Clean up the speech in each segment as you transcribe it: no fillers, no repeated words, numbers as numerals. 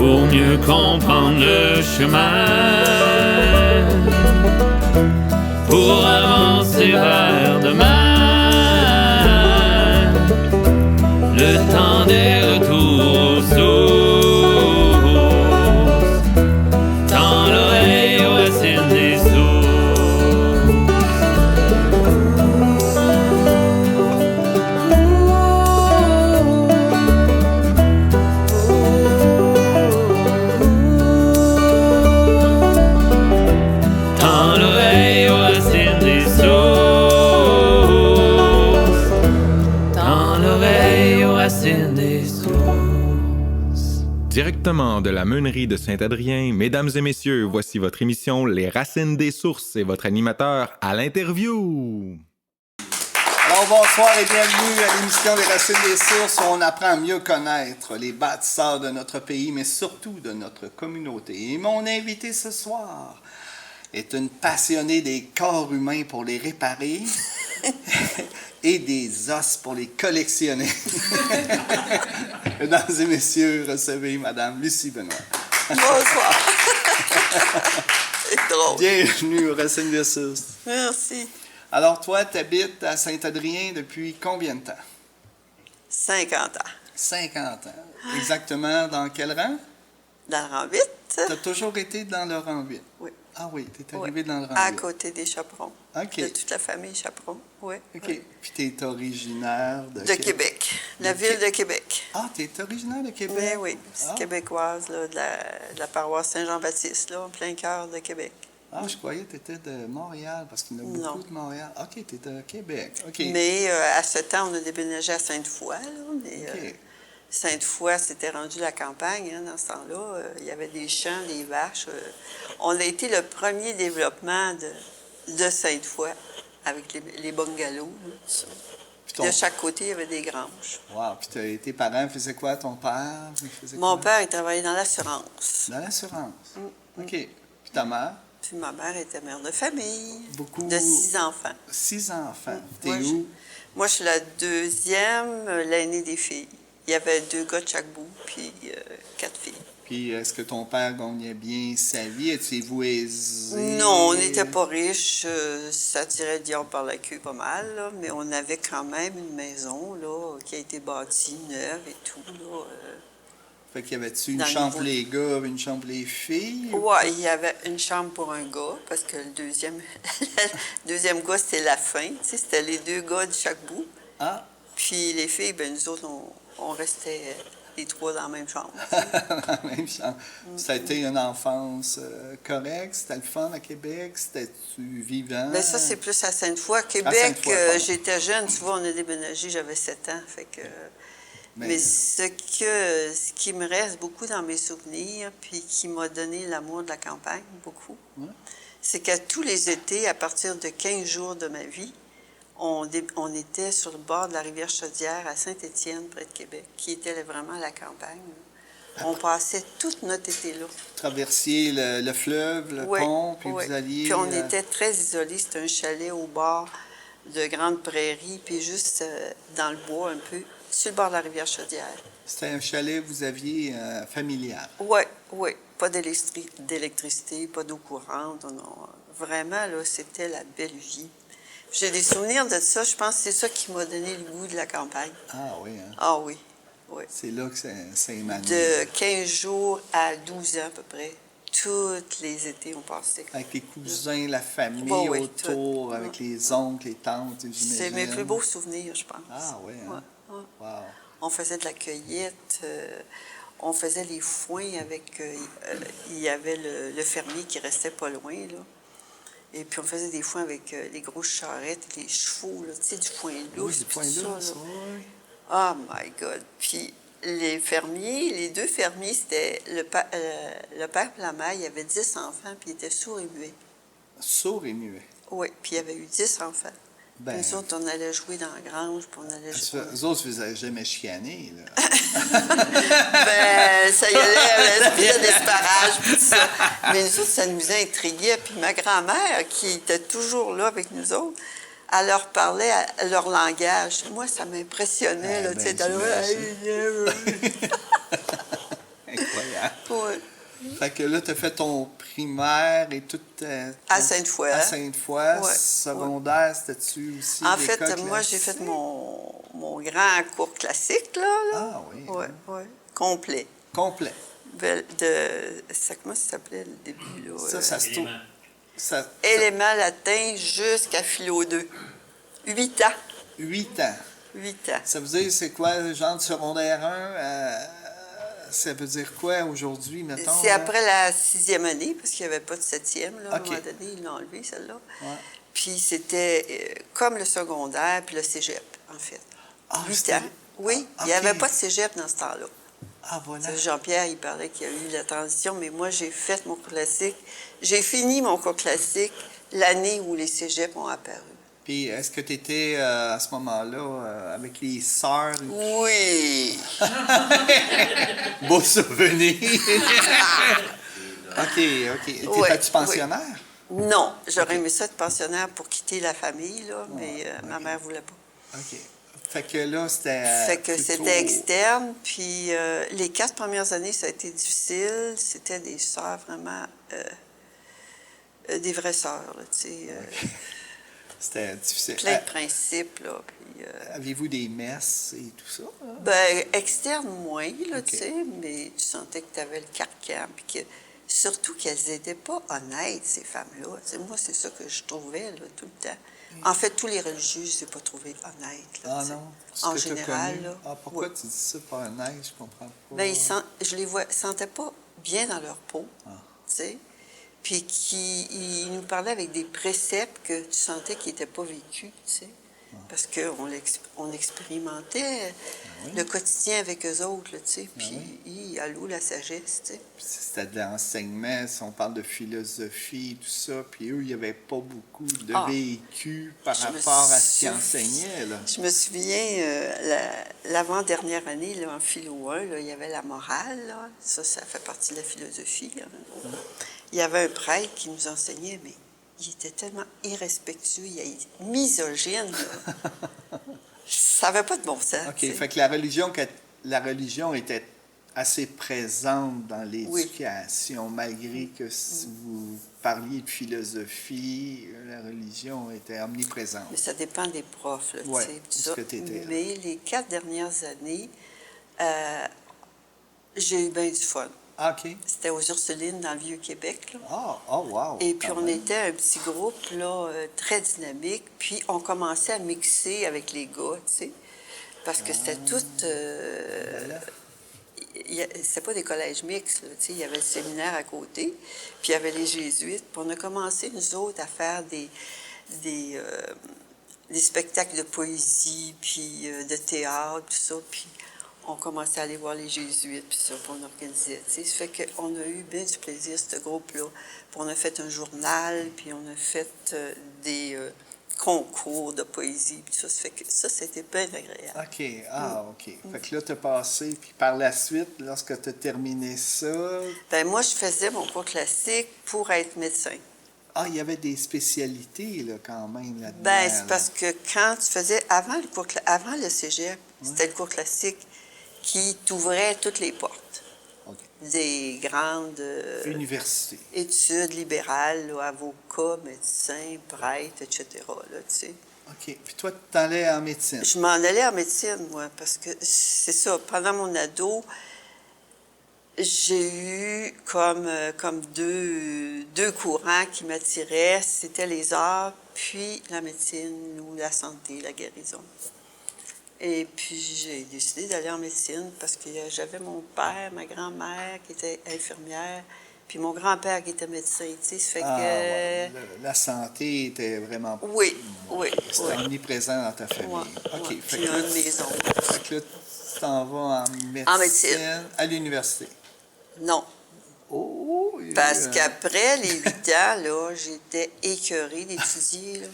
pour mieux comprendre le chemin, pour avancer vers demain. Le temps des retours aux sources, tend l'oreille aux racines des sources. Tend l'oreille aux racines des sources, tend l'oreille aux racines des sources. Directement de la meunerie de Saint-Adrien, mesdames et messieurs, voici votre émission Les Racines des Sources et votre animateur à l'interview. Alors bonsoir et bienvenue à l'émission Les Racines des Sources où on apprend à mieux connaître les bâtisseurs de notre pays, mais surtout de notre communauté. Et mon invité ce soir est une passionnée des corps humains pour les réparer et des os pour les collectionner. Mesdames et messieurs, recevez Madame Lucie Benoît. Bonsoir. C'est drôle. Bienvenue aux Racines des Sources. Merci. Alors toi, tu habites à Saint-Adrien depuis combien de temps? 50 ans. 50 ans. Exactement dans quel rang? Dans le rang 8. Tu as toujours été dans le rang 8? Oui. Ah oui, tu es Oui. arrivé dans le rang À 8. côté des chaperons. OK. De toute la famille chaperon. Oui. OK. Oui. Puis tu es originaire de... De Québec. La ville de Québec. Ah, tu es originaire de Québec? Mais oui, c'est Ah. québécoise, là, de la paroisse Saint-Jean-Baptiste, là, en plein cœur de Québec. Ah, je croyais que tu étais de Montréal, parce qu'il y en a Non. beaucoup de Montréal. OK, tu es de Québec. OK. Mais à ce temps, on a déménagé à Sainte-Foy, là, mais OK. Sainte-Foy, c'était rendu la campagne, hein, dans ce temps-là. Il y avait des champs, des vaches. On a été le premier développement de Sainte-Foy, avec les bungalows. Là, tout ça. Puis ton... De chaque côté, il y avait des granges. Wow. Puis tes parents faisaient quoi? Ton père? Il faisait Mon quoi? père, il travaillait dans l'assurance. Dans l'assurance. OK. Puis ta mère? Puis ma mère était mère de famille. Beaucoup... De 6 enfants. 6 enfants. T'es Moi, où? Moi, je suis la deuxième, l'aînée des filles. Il y avait 2 gars de chaque bout, puis 4 filles. Puis est-ce que ton père gagnait bien sa vie? Étiez-vous aisé? Non, on n'était pas riches. Ça tirait le diable par la queue pas mal, là, mais on avait quand même une maison là, qui a été bâtie, neuve et tout. Là, Fait qu'il y avait-tu une Dans le chambre pour niveau- les gars, une chambre pour les filles? Oui, il y avait une chambre pour un gars, parce que le deuxième gars, c'était la fin. Tu sais, c'était les 2 gars de chaque bout. Ah! Puis les filles, ben nous autres, on restait les 3 dans la même chambre. Dans la même chambre. Ça a été une enfance correcte? C'était le fun à Québec? C'était-tu vivant? Ben ça, c'est plus à Sainte-Foy. À Québec, Sainte-Foy, pardon. j'étais jeune. Tu vois, on a déménagé, j'avais 7 ans. Fait que... Mais ce qui me reste beaucoup dans mes souvenirs, puis qui m'a donné l'amour de la campagne, beaucoup, Ouais. c'est qu'à tous les étés, à partir de 15 jours de ma vie, on était sur le bord de la rivière Chaudière à Saint-Étienne, près de Québec, qui était vraiment la campagne. On passait tout notre été là. Traversier le fleuve, le Oui, pont, puis oui. vous alliez... Puis on était très isolés. C'était un chalet au bord de grandes prairies, puis juste dans le bois un peu, sur le bord de la rivière Chaudière. C'était un chalet que vous aviez familial. Oui, oui. Pas d'électricité, pas d'eau courante. Non. Vraiment, là, c'était la belle vie. J'ai des souvenirs de ça. Je pense que c'est ça qui m'a donné le goût de la campagne. Ah oui, hein? Ah oui, oui. C'est là que c'est émané. De 15 jours à 12 ans à peu près, tous les étés, on passait. Avec les cousins, la famille Bon, oui, autour, tout. avec les oncles, les tantes, j'imagine. C'est mes plus beaux souvenirs, je pense. Ah oui, hein? Ouais, ouais. Wow. On faisait de la cueillette, on faisait les foins avec... il y avait le fermier qui restait pas loin, là. Et puis on faisait des foins avec les grosses charrettes, les chevaux, là, tu sais, du foin lousse. Oui, du puis point tout ça, là, là. ça, oui. Oh my God! Puis les fermiers, les 2 fermiers, c'était le père et la mère, il y avait 10 enfants, puis ils étaient sourds et muets. Sourd et muet. Oui, puis il y avait eu 10 enfants. Ben, Nous autres, on allait jouer dans la grange, puis on allait jouer. Eux autres, vous n'avez jamais chicané, là. Ben, ça y allait à l'esprit de disparage, puis tout ça. Mais nous autres, ça nous intriguait. Puis ma grand-mère, qui était toujours là avec nous autres, elle leur parlait à leur langage. Moi, ça m'impressionnait, là, tu sais, j'imagine. d'aller... Incroyable. Oui. Fait que là, tu as fait ton primaire et tout. À Sainte-Foy. À Sainte-Foy. Ouais. Secondaire, c'était-tu aussi? En fait, l'école moi, j'ai fait classique? mon grand cours classique, là. Ah oui. Oui, hein. oui. Complet. Complet. Comment ça s'appelait le début, là? Ça se trouve. Ça, Éléments latins jusqu'à philo 2. 8 ans. 8 ans. 8 ans. Ça veut dire, c'est quoi, genre de secondaire 1? Ça veut dire quoi aujourd'hui, mettons? C'est là? après la 6e année, parce qu'il n'y avait pas de 7e, là. À un OK. moment donné, ils l'ont enlevé, celle-là. Ouais. Puis c'était comme le secondaire, puis le cégep, en fait. Ah, 8 c'était- ans. Oui, Ah, il n'y avait OK. pas de cégep dans ce temps-là. Ah, voilà. Ça, Jean-Pierre, il parlait qu'il y a eu la transition, mais moi, j'ai fait mon cours classique. J'ai fini mon cours classique l'année où les cégeps ont apparu. Puis, est-ce que tu étais à ce moment-là avec les sœurs? Oui! Beau souvenir! OK. T'étais-tu pensionnaire? Non, j'aurais aimé ça être pensionnaire pour quitter la famille, là, mais ma mère ne voulait pas. OK. Fait que là, c'était. Fait que plutôt- c'était externe, puis les 4 premières années, ça a été difficile. C'était des sœurs vraiment, des vraies sœurs, là, tu sais. C'était difficile. Plein de principes, là. Puis, Avez-vous des messes et tout ça? Hein? ben, externe, moins, là, OK. tu sais, mais tu sentais que tu avais le carcan, puis que, surtout qu'elles n'étaient pas honnêtes, ces femmes-là. Tu sais, moi, c'est ça que je trouvais, là, tout le temps. En fait, tous les religieux, je ne les ai pas trouvés honnêtes, là, Ah tu sais. non? Ce En que t'as général, connu? là. Ah, pourquoi ouais. tu dis ça pas honnête? Je comprends pas. Ben, je les sentaient pas bien dans leur peau, tu sais. Puis ils nous parlaient avec des préceptes que tu sentais qu'ils n'étaient pas vécus, tu sais. Parce qu'on expérimentait le quotidien avec eux autres, là, tu sais. Puis, allô, la sagesse, tu sais. Puis c'était de l'enseignement, si on parle de philosophie, tout ça, puis eux, il n'y avait pas beaucoup de vécu par Je me rapport à ce qu'ils sou- enseignaient, là. Je me souviens, l'avant-dernière année, là, en philo 1, là, il y avait la morale, là. Ça fait partie de la philosophie, là. Il y avait un prêtre qui nous enseignait, mais il était tellement irrespectueux, il était misogyne, là. Ça n'avait pas de bon sens. OK, tu sais. fait que la religion était assez présente dans l'éducation, malgré que si vous parliez de philosophie, la religion était omniprésente. Mais ça dépend des profs, là, Ouais, tu sais, où tout est-ce ça. que t'étais, là? Mais les 4 dernières années, j'ai eu bien du fun. Ah, OK. C'était aux Ursulines, dans le Vieux-Québec, là. Oh, wow! Et puis, quand on même. était un petit groupe, là, très dynamique. Puis, on commençait à mixer avec les gars, tu sais. Parce que c'était tout... Voilà. C'était pas des collèges mixtes, là, tu sais. Il y avait le séminaire à côté, puis il y avait les jésuites. Puis, on a commencé, nous autres, à faire des spectacles de poésie, puis de théâtre, tout ça. Puis, on commençait à aller voir les jésuites, puis ça, puis on organisait, tu sais. Ça fait qu'on a eu bien du plaisir, ce groupe-là. Puis on a fait un journal, puis on a fait des concours de poésie, puis ça. Ça fait que ça, c'était bien agréable. OK, OK. Fait que là, tu as passé, puis par la suite, lorsque tu as terminé ça, Ben moi, je faisais mon cours classique pour être médecin. il y avait des spécialités, là, quand même, là-dedans. Ben c'est là. parce que quand tu faisais, avant le cégep, c'était le cours classique qui t'ouvrait toutes les portes. OK. Des grandes Université. études libérales, là, avocats, médecins, prêtres, etc. Là, tu sais. OK. Puis toi, tu allais en médecine. Je m'en allais en médecine, moi, parce que c'est ça. Pendant mon ado, j'ai eu comme deux courants qui m'attiraient. C'était les arts, puis la médecine ou la santé, la guérison. Et puis, j'ai décidé d'aller en médecine parce que j'avais mon père, ma grand-mère qui était infirmière, puis mon grand-père qui était médecin, tu sais. Ça fait que... ouais. La santé était vraiment... Oui. C'était omniprésent dans ta famille. Ouais, OK. ouais. Fait Puis que un là, de mes oncles. fait que là, tu t'en vas En médecine. à l'université. Non. Oh! Parce qu'après les 8 ans, là, j'étais écœurée d'étudier, là.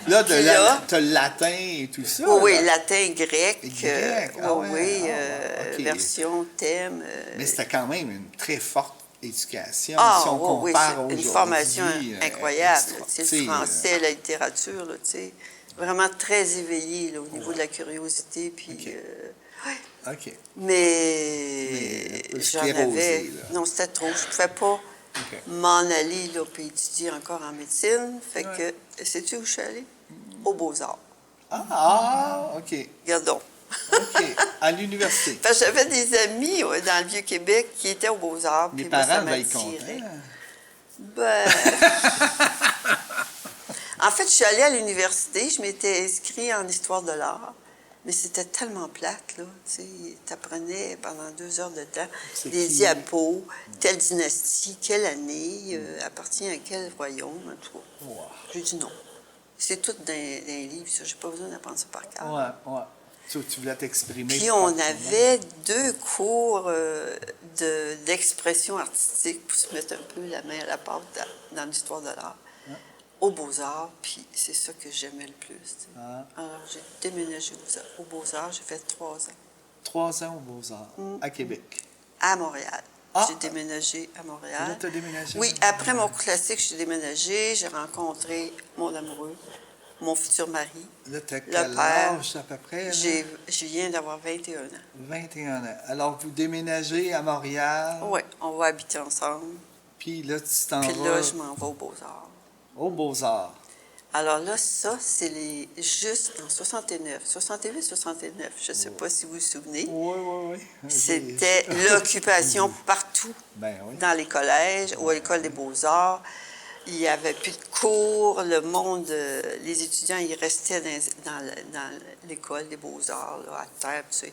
Là, Puis là- t'as le latin et tout ça. Oui, là. latin, grec. Grec, ah ouais, oui, OK. version, thème. Mais c'était quand même une très forte éducation. Ah, si on oui, compare c'est une aujourd'hui, formation incroyable. extra. Tu sais, Tu sais, le français, la littérature, là, tu sais, vraiment très éveillé là, au niveau de la curiosité. Puis, OK. ouais. OK. Mais peu j'en sclérosé, avais... là. Non, c'était trop. Je ne pouvais pas m'en aller là, puis étudier encore en médecine. Fait que, sais-tu où je suis allée? Aux Beaux-Arts. OK. Regardons. OK. À l'université. Parce que j'avais des amis dans le Vieux-Québec qui étaient aux Beaux-Arts. Les puis moi, ça parents devaient être m'attirait. contents. Ben... En fait, je suis allée à l'université, je m'étais inscrite en histoire de l'art, mais c'était tellement plate, là. Tu apprenais pendant 2 heures de temps C'est des qui? diapos, telle dynastie, quelle année, appartient à quel royaume, en tout cas. Ouais. J'ai dit non. C'est tout dans les livres, ça. J'ai pas besoin d'apprendre ça par cœur. Ouais. Tu voulais t'exprimer. Puis on avait 2 cours d'expression artistique pour se mettre un peu la main à la pâte dans l'histoire de l'art. Aux Beaux-Arts, puis c'est ça que j'aimais le plus. Tu sais. Alors, j'ai déménagé aux Beaux-Arts, j'ai fait 3 ans. 3 ans aux Beaux-Arts, à Québec. À Montréal. Ah! J'ai déménagé à Montréal. Là, t'as déménagé? Oui, après mon cours classique, j'ai déménagé, j'ai rencontré mon amoureux, mon futur mari. Là, t'as le quel père. âge à peu près? Là? Je viens d'avoir 21 ans. 21 ans. Alors, vous déménagez à Montréal. Oui, on va habiter ensemble. Puis là, tu t'en Puis vas là, je m'en vais aux Beaux-Arts. aux Beaux-Arts. Alors là, ça, c'est juste en 69, 68, 69, je ne sais pas si vous vous souvenez. Oui. C'était l'occupation partout Ben oui. dans les collèges ou à l'École des Beaux-Arts. Il n'y avait plus de cours, le monde, les étudiants, ils restaient dans l'École des Beaux-Arts, là, à terre. Tu sais.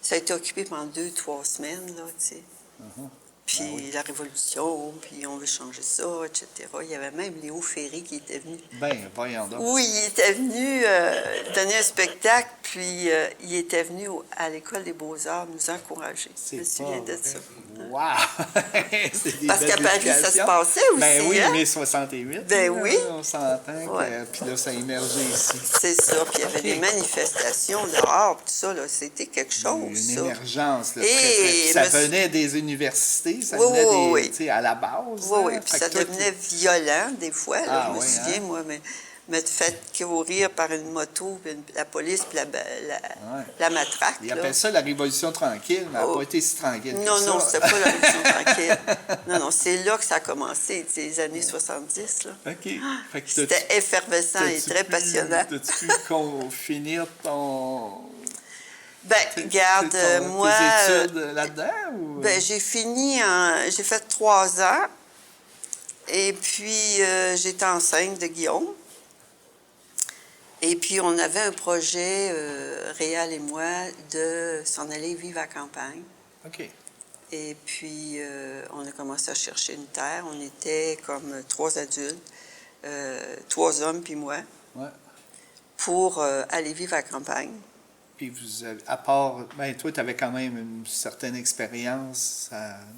Ça a été occupé pendant 2-3 semaines, là, tu sais. Puis la Révolution, puis on veut changer ça, etc. Il y avait même Léo Ferré qui était venu. Ben, voyons donc. Oui, il était venu donner un spectacle, puis il était venu à l'École des Beaux-Arts nous encourager. Je me souviens de ça. Wow! C'est des Parce belles qu'à Paris, ça se éducations. passait aussi, Ben oui, hein? mai 68. Ben là, oui. On s'entend. Ouais. Puis là, ça a émergé ici. C'est ça, puis il y avait des manifestations dehors, tout ça, là, c'était quelque chose, Une ça. émergence. Là, Et ça monsieur- venait des universités, ça Oui, venait oui, des, oui. tu sais, à la base. Oui, là. puis Fait ça que toi, devenait violent, des fois, là, Ah, je me oui, souviens, hein? moi, mais me fait courir par une moto, puis la police, puis la matraque, Ils là. appellent ça la Révolution tranquille, mais elle n'a Oh. pas été si tranquille que Non, ça. non, c'était pas la Révolution tranquille. Non, c'est là que ça a commencé, les années 70, là. OK. Fait que C'était effervescent et très passionnant. T'as-tu pu finir ton... Ben, regarde, moi... tes études là-dedans? Ou... Ben, j'ai fini j'ai fait 3 ans. Et puis, j'étais enceinte de Guillaume. Et puis, on avait un projet, Réal et moi, de s'en aller vivre à la campagne. OK. Et puis, on a commencé à chercher une terre. On était comme 3 adultes, 3 hommes puis moi, Ouais. pour aller vivre à la campagne. Puis vous avez, à part, ben toi, tu avais quand même une certaine expérience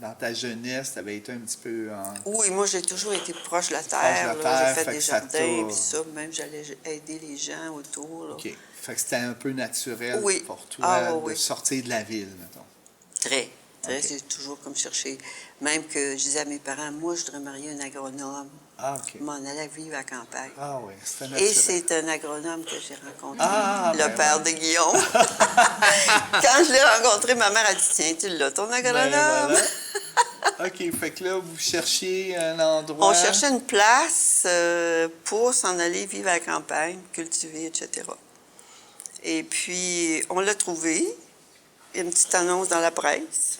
dans ta jeunesse, tu avais été un petit peu en... Oui, moi, j'ai toujours été proche de la Proche terre. de la là. terre, J'ai fait fait des que ça jardins, t'a- puis ça. Même, j'allais aider les gens autour. Là. OK. Fait que c'était un peu naturel Oui. pour toi Ah, de oui. sortir de la ville, mettons. Très. OK. J'ai toujours comme cherché. Même que je disais à mes parents, moi, je voudrais marier un agronome. Ah, OK. Je m'en allais vivre à la campagne. Ah oui, c'était Et naturel. c'est un agronome que j'ai rencontré, Ah, le ben père de Guillaume. Quand je l'ai rencontré, ma mère a dit, tiens, tu l'as, ton agronome. Ben, voilà. OK, fait que là, vous cherchiez un endroit... On cherchait une place pour s'en aller vivre à la campagne, cultiver, etc. Et puis, on l'a trouvé. Il y a une petite annonce dans la presse.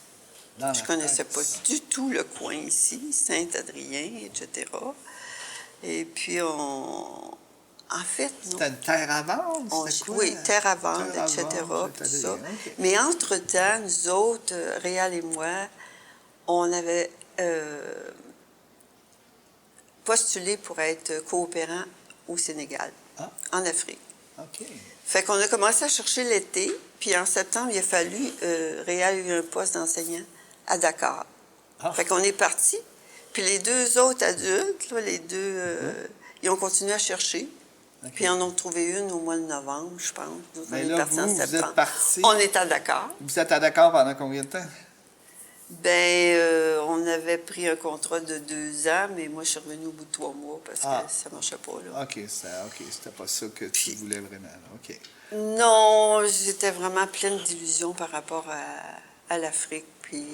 dans Je la ne connaissais presse. pas du tout le coin ici, Saint-Adrien, etc. Et puis, en fait, non. C'était une terre à vendre? C'était quoi? Oui, terre à vendre, Terre à etc. vendre, tout c'est-à-dire, ça. OK. Mais entre-temps, nous autres, Réal et moi, on avait postulé pour être coopérants au Sénégal, Ah. en Afrique. OK. Fait qu'on a commencé à chercher l'été, puis en septembre, il a fallu, Réal a eu un poste d'enseignant à Dakar. Ah. Fait qu'on est parti, puis les 2 autres adultes, là, les 2, ils ont continué à chercher. OK. Puis ils en ont trouvé une au mois de novembre, je pense. Nous, Mais on est là, partis en vous septembre. êtes partis... On est à Dakar. Vous êtes à Dakar pendant combien de temps? Ben, on avait pris un contrat de 2 ans, mais moi, je suis revenue au bout de 3 mois parce Ah. que ça ne marchait pas, là. OK, c'était pas ça que tu voulais vraiment. là. OK. Non, j'étais vraiment pleine d'illusions par rapport à l'Afrique. Puis,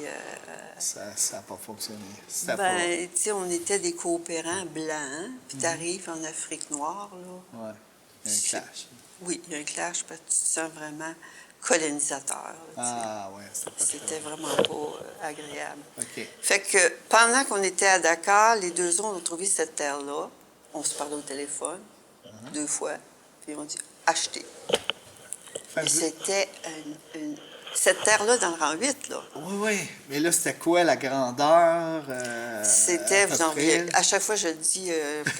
Ça n'a pas fonctionné. C'était ben, tu sais, on était des coopérants blancs, puis tu arrives en Afrique noire, là. pas... Ouais. Il y a un clash. Oui, il y a un clash parce que tu te sens vraiment colonisateur. Là, tu sais. Ah, ouais, c'était pas C'était vraiment pas agréable. OK. Fait que pendant qu'on était à Dakar, les deux autres ont trouvé cette terre-là. On se parlait au téléphone 2 fois, puis on dit acheter. Fait Et que- c'était cette terre-là dans le rang 8, là. Oui, oui. Mais là, c'était quoi la grandeur? C'était, à peu vous en près? voyez, à chaque fois je le dis,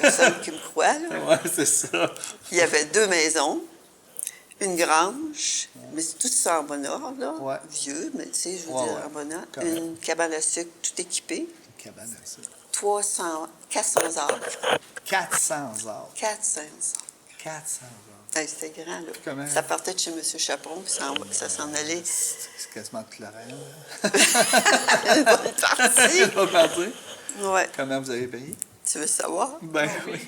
personne qui me croit, là. Ouais, c'est ça. Il y avait 2 maisons, une grange, mais c'est tout ça en bon ordre, là. Ouais. Vieux, mais tu sais, je veux Ouais, dire, ouais. en bon ordre. Correct. Une cabane à sucre tout équipée, Une cabane à ça. 400 arbres. 400 arbres. 400 arbres. 400 arbres. Hey, c'était grand, là. Comment? Ça partait de chez M. Chaperon, puis ça s'en allait C'est quasiment tout le une bonne partie. Pas parti. Ouais. Comment vous avez payé? Tu veux savoir? Ben oui.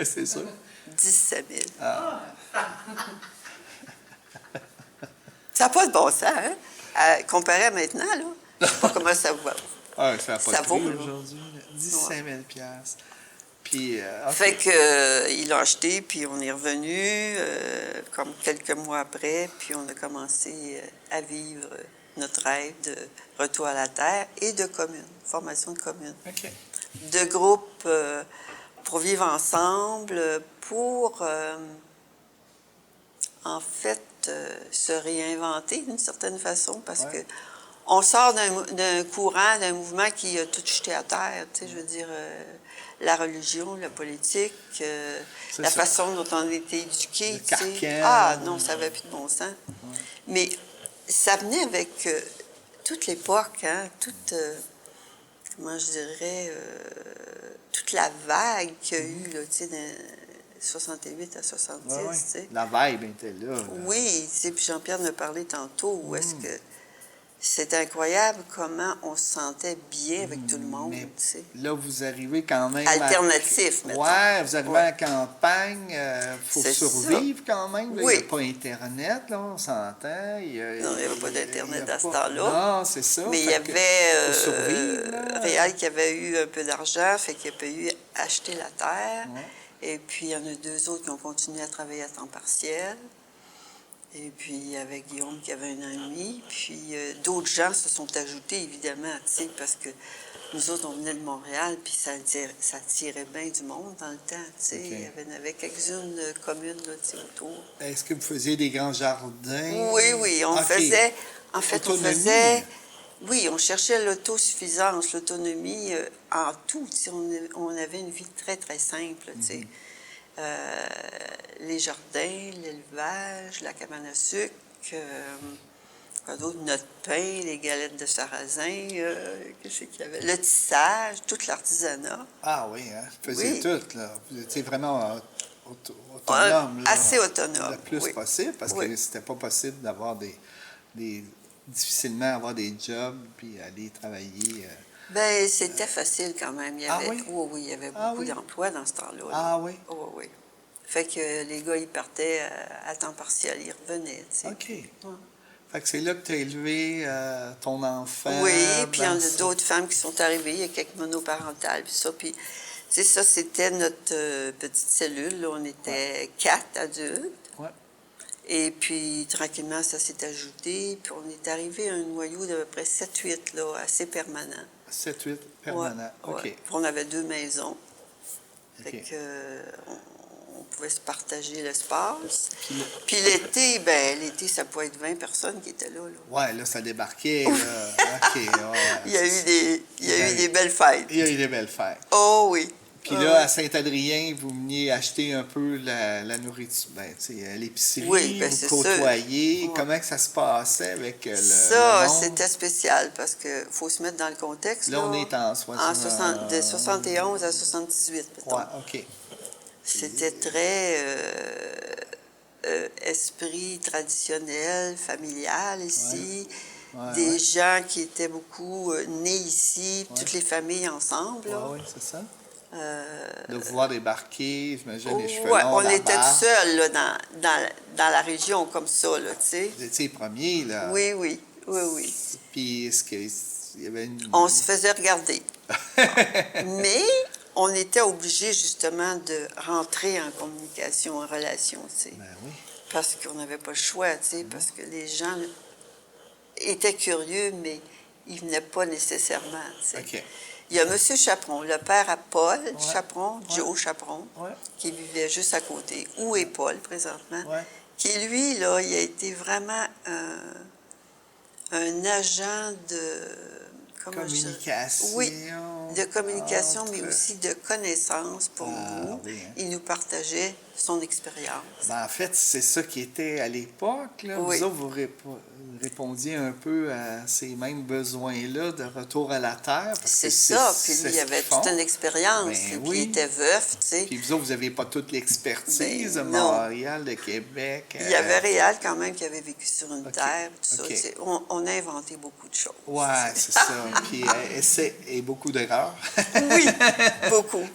C'est sûr. 17 000. Ça n'a pas de bon sens, hein? Comparé à maintenant, là, je ne sais pas comment ça va. Ah, ça n'a pas Ça de prix vaut, là. aujourd'hui. 17 000 piastres. Puis, OK. Fait que, il l'a acheté, puis on est revenu, comme quelques mois après, puis on a commencé à vivre notre rêve de retour à la terre et de commune, formation de commune. OK. De groupes pour vivre ensemble, pour, en fait, se réinventer d'une certaine façon, parce Ouais. que on sort d'un courant, d'un mouvement qui a tout jeté à terre, tu sais, je veux dire, la religion, la politique, C'est la ça. façon dont on a été éduqué, Le tu sais. carcan. Ah non, ça n'avait plus de bon sens. Mais ça venait avec toute l'époque, hein, toute, comment je dirais, toute la vague qu'il y a eu, là, tu sais, de 68 à 70, Ouais, ouais. tu sais. La vibe était là. là. Oui, tu sais, puis Jean-Pierre en a parlé tantôt, où est-ce que c'est incroyable comment on se sentait bien avec tout le monde, Mais tu sais. là, vous arrivez quand même... Alternatif, mettons. Ouais, vous arrivez Ouais. en campagne, il faut C'est survivre quand même. là. Oui. Il n'y a pas Internet, là, on s'entend. Non, il n'y avait pas d'Internet il y a à ce pas- temps-là. Non, c'est ça. Mais il y Fait que avait faut survivre, là. Réal qui avait eu un peu d'argent, fait qu'il a pu acheter la terre. Ouais. Et puis, il y en a 2 autres qui ont continué à travailler à temps partiel. Et puis, il y avait Guillaume qui avait 1 an et demi. Puis, d'autres gens se sont ajoutés, évidemment, tu sais, parce que nous autres, on venait de Montréal, puis ça tirait bien du monde dans le temps, tu sais. OK. Il y en avait quelques-unes communes, là, tu sais, autour. Est-ce que vous faisiez des grands jardins? Oui, oui, on OK. faisait... En fait, Autonomie. on faisait... Oui, on cherchait l'autosuffisance, l'autonomie en tout. Tu sais, on avait une vie très, très simple, tu sais. Les jardins, l'élevage, la cabane à sucre, quoi d'autre? Notre pain, les galettes de sarrasin, qu'est-ce qu'il y avait? Le tissage, tout l'artisanat. Ah oui, hein? Vous faisiez Oui. tout, là. Vous étiez vraiment autonome. là. Assez autonome, Le plus oui. possible, parce Oui. que c'était pas possible d'avoir difficilement avoir des jobs puis aller travailler. Ben, c'était facile quand même. Il y Ah avait, oui? Il y avait Ah beaucoup oui? d'emplois dans ce temps-là. là. Ah oui? Oh, oui. Fait que les gars, ils partaient à temps partiel, ils revenaient, tu sais. OK. Fait que c'est là que tu as élevé ton enfant. Oui, puis il y en dans a ce- d'autres femmes qui sont arrivées, il y a quelques monoparentales, puis ça. Puis, tu sais, ça, c'était notre petite cellule. Là. On était 4 adultes. Ouais. Et puis, tranquillement, ça s'est ajouté. Puis, on est arrivé à un noyau d'à peu près 7-8, là, assez permanent. 7-8 permanents. Ouais, OK. ouais. Puis on avait 2 maisons. Fait OK. que, on pouvait se partager l'espace. Puis l'été, l'été, ça pouvait être 20 personnes qui étaient là. Ouais, là, ça débarquait. Là. OK. Ouais, Il y a eu Ouais. des belles fêtes. Il y a eu des belles fêtes. Oh oui. Puis Ah là, oui. à Saint-Adrien, vous veniez acheter un peu la nourriture, tu sais, à l'épicerie, Oui, ben, vous c'est côtoyez. sûr. Ouais. Comment que ça se passait avec le Ça, monde? c'était spécial parce qu'il faut se mettre dans le contexte. Là, on est en 60... de 71 à 78, mettons. Ouais, OK. C'était très esprit traditionnel, familial ici. Ouais, Des ouais. gens qui étaient beaucoup nés ici, toutes les familles ensemble. là. Oui, c'est ça. Euh, De vous voir débarquer, j'imagine, les cheveux ouais, longs, on la était barbe. tout seuls là, dans la région comme ça, là, tu sais. Vous étiez les premiers, là. Oui, oui, Oui, oui. Puis, est-ce qu'il y avait une... On se faisait regarder. Mais on était obligés, justement, de rentrer en communication, en relation, tu sais. Ben oui. Parce qu'on n'avait pas le choix, tu sais, parce que les gens étaient curieux, mais ils venaient pas nécessairement, tu sais. OK. Il y a M. Chaperon, le père à Paul Chaperon, Ouais. Joe Chaperon, Ouais. qui vivait juste à côté. Où est Paul, présentement? Ouais. Qui, lui, là, il a été vraiment un agent de... comment je dirais? Communication. Oui, de communication, mais entre- aussi de connaissances pour nous. oui, hein. Il nous partageait son expérience. Ben, en fait, c'est ça qui était à l'époque. Là. Oui. Vous autres, vous répondiez un peu à ces mêmes besoins-là de retour à la Terre. parce C'est que ça. Puis c'est lui, il ce avait qu'ils font. toute une expérience. Ben Puis oui. il était veuf, tu sais. Puis vous autres, vous n'avez pas toute l'expertise de Ben, non. Montréal, de Québec. Il y avait Réal quand même qui avait vécu sur une OK, terre. Tout ça, OK. tu sais. On a inventé beaucoup de choses. Ouais, c'est ça. Puis essai et beaucoup d'erreurs. Oui, beaucoup,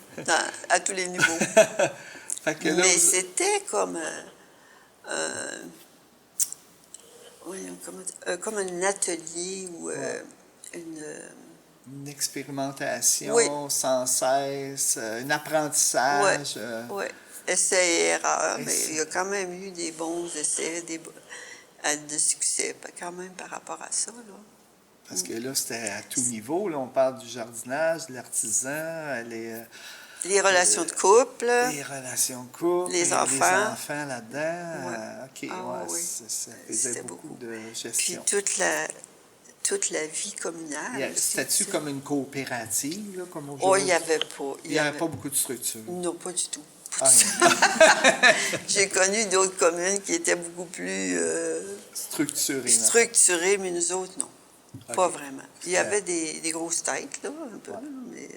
à tous les niveaux. Fait que là, Mais vous- c'était comme, voyons, comme un atelier ou une expérimentation Oui. sans cesse, un apprentissage. ouais, essais et erreurs. Mais Essais. il y a quand même eu des bons essais, de succès, quand même par rapport à ça. Là. Parce que là, c'était à tout niveau. Là, on parle du jardinage, de l'artisan, Les relations de couple. les relations de couple, Les les enfants. enfants là-dedans. Ouais. OK, Ah, ouais, oui. ça faisait C'était beaucoup beaucoup. de Puis gestion. toute la vie communale. aussi, C'était-tu tu sais. comme une coopérative, là, comme Oh, aujourd'hui? il n'y avait pas. Il n'y avait pas beaucoup de structure. Non, pas du tout. Ah, J'ai connu d'autres communes qui étaient beaucoup plus structuré. là. structurées, mais nous autres, non. Pas OK. vraiment. Il y avait des grosses têtes, là, un peu, mais...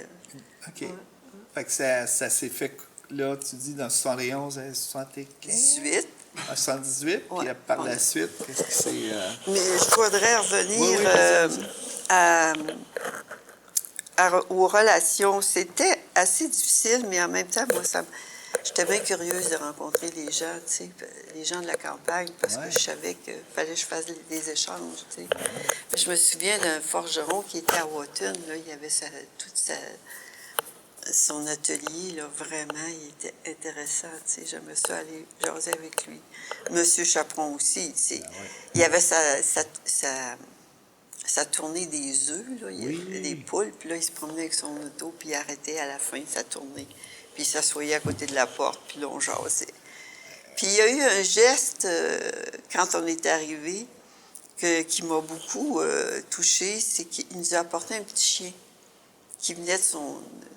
OK. Fait que ça s'est fait, là, tu dis, dans 71 à 75? 18. À 78, Ouais, puis par on la a- suite, qu'est-ce qui s'est... Mais je voudrais revenir Oui, vas-y. aux relations. C'était assez difficile, mais en même temps, moi, j'étais bien curieuse de rencontrer les gens, tu sais, les gens de la campagne, parce Ouais. que je savais qu'il fallait que je fasse des échanges, tu sais. Je me souviens d'un forgeron qui était à Wotton, là, il avait son atelier, là, vraiment, il était intéressant, tu sais, j'aimais ça aller jaser avec lui. Monsieur Chaperon aussi, tu sais, il avait sa tournée des œufs, là, il y Oui. avait des poules, puis là, il se promenait avec son auto, puis il arrêtait à la fin de sa tournée, puis il s'assoyait à côté de la porte, puis là, on jasait. Puis il y a eu un geste, quand on est arrivé, qui m'a beaucoup touchée, c'est qu'il nous a apporté un petit chien qui venait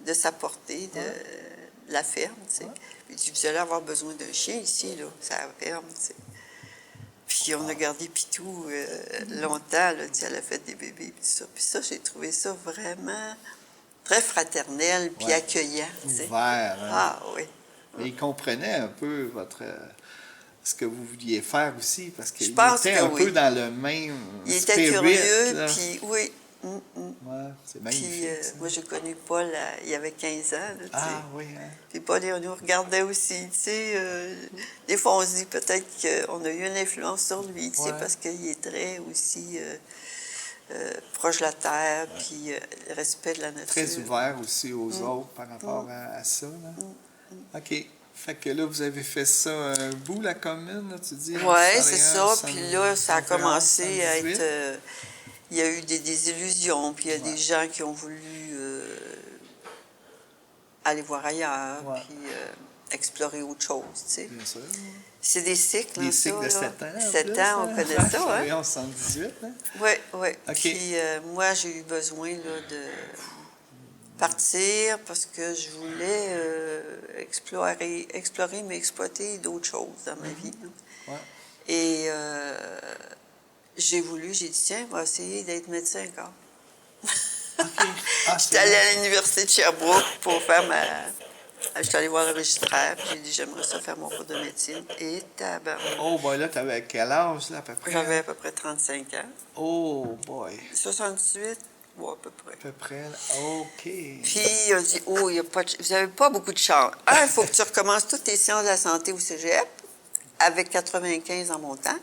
de sa portée, de la ferme, tu sais. Puis il dit, vous allez avoir besoin d'un chien ici, là, c'est la ferme, tu sais. Puis on a gardé Pitou longtemps, là, tu sais, elle a fait des bébés, puis ça. Puis ça, j'ai trouvé ça vraiment très fraternel, puis Ouais. accueillant, tu sais. Ouvert. Hein? Ah oui. Mais il comprenait un peu ce que vous vouliez faire aussi, parce qu'il Je pense était que un oui. peu dans le même Il était spirit, curieux, là. puis oui. Ouais, c'est magnifique. Puis ça. moi, j'ai connu Paul, il avait 15 ans, là, tu sais. Ah oui, hein? Puis Paul, il nous regardait aussi, tu sais. Des fois, on se dit peut-être qu'on a eu une influence sur lui, tu sais, Ouais. parce qu'il est très aussi proche de la terre, puis le respect de la nature. Très ouvert aussi aux autres par rapport à ça. Là. OK. Fait que là, vous avez fait ça un bout, la commune, là, tu dis? Oui, en c'est 71, ça. Puis là, ça a 71, commencé à 78. être... il y a eu des désillusions, puis il y a des gens qui ont voulu aller voir ailleurs, Ouais. puis explorer autre chose, tu sais. Bien sûr. C'est des cycles, Des hein, cycles ça, de là. 7 ans. en 7 plus, ans, on hein? connaît ça, hein? 71, 78, hein? Oui, oui. OK. Puis moi, j'ai eu besoin là, de partir parce que je voulais explorer, mais exploiter d'autres choses dans ma vie. Là. Ouais. Et j'ai dit, tiens, on va essayer d'être médecin encore. OK. Ah, J'étais allée à l'université de Sherbrooke pour faire J'étais allée voir le registraire, puis j'ai dit, j'aimerais ça faire mon cours de médecine. Et tabarnak. Oh, boy, là, t'avais quel âge, là, à peu près? J'avais à peu près 35 ans. Oh, boy. 78, ou à peu près. À peu près, là. OK. Puis, il a dit, oh, vous n'avez pas beaucoup de chance. Il faut que tu recommences toutes tes sciences de la santé au cégep, avec 95 en montant.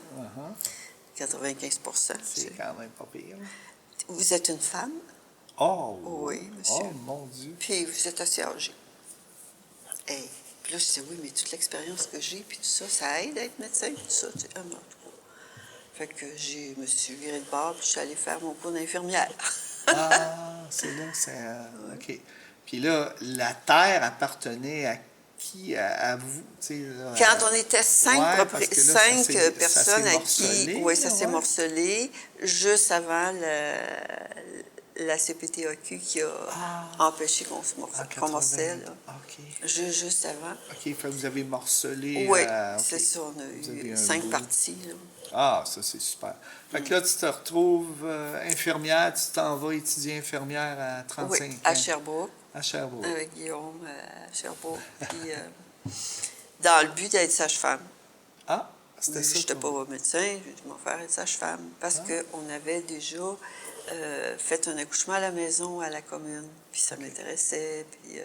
95 C'est quand même pas pire. Vous êtes une femme, Oh! Oui, monsieur. Oh, mon Dieu! puis vous êtes assez âgé. Hey. Puis là, je disais, oui, mais toute l'expérience que j'ai, puis tout ça, ça aide à être médecin, puis tout ça. Tu sais, ah, mais en tout cas. Fait que je me suis virée de bord, puis je suis allée faire mon cours d'infirmière. Ah, c'est là, c'est... OK. Puis là, la terre appartenait à qui? À vous? Tu sais, là, Quand on était cinq, ouais, parce que là, ça s'est personnes à qui. morcelé, Oui, ça là, s'est ouais. morcelé, juste avant la CPTAQ qui a empêché qu'on se En morcelle. 80. Là. OK. Juste avant. OK, fait que vous avez morcelé... Oui, OK. c'est ça. On Vous a avez eu un 5 bout. parties. Là. Ah, ça, c'est super. Fait que là, tu te retrouves infirmière, tu t'en vas étudier infirmière à 35 Oui, ans. à Sherbrooke, À Sherbrooke. avec Guillaume à Sherbrooke. Puis, dans le but d'être sage-femme. Ah, c'était ça. Je n'étais ton- pas médecin, je m'en faire être sage-femme. Parce qu'on avait déjà fait un accouchement à la maison, à la commune. Puis ça m'intéressait. Puis